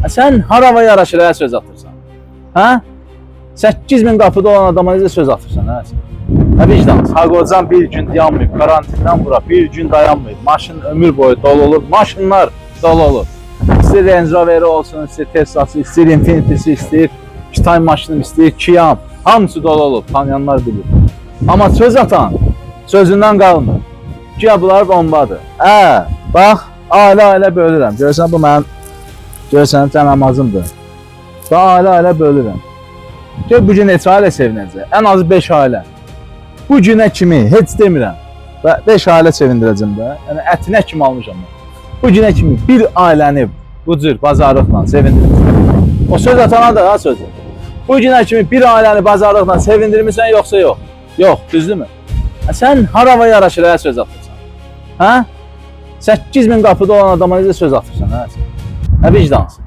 Sən harava yaraşır hə söz atırsan? Hə? 8000 qapıda olan adama necə söz atırsan hə? Hə vicdansız. Haqocan bir gün dayanmayıb, karantindən bura bir gün dayanmayıb. Maşın ömür boyu dolu olur, maşınlar dolu olur. İstəyir Range Rover olsun, istəyir Tesla'sı, istəyir Infinity'si, istəyir Kitay maşını, istəyir Kia'm. Hamısı dolu olur, tanıyanlar bilir. Amma söz atan sözündən qalmır. Güya bunlar bombadır. Hə, bax, ailə-ailə bölürəm. Görürsən bu mənim, görürsən cənamazımdır. Da ailə-ailə bölürəm. Gör bu gün neçə ailə sevinəcək? Ən azı 5 ailə. Bu günə kimi heç demirəm. 5 ailə sevindirəcəm də. Yəni ətinə kimi almışam mən. Bu günə kimi bir ailəni bu cür bazarlıqla sevindirmişəm. O söz atana da ha sözü. Bu günə kimi bir ailəni bazarlıqla sevindirmirsən yoxsa yox? Yox, düzdürmü? Sən harava yaraşır hə söz atırsan? Hə? 8000 qapıda olan adama necə söz atırsan hə? Hə vicdansız.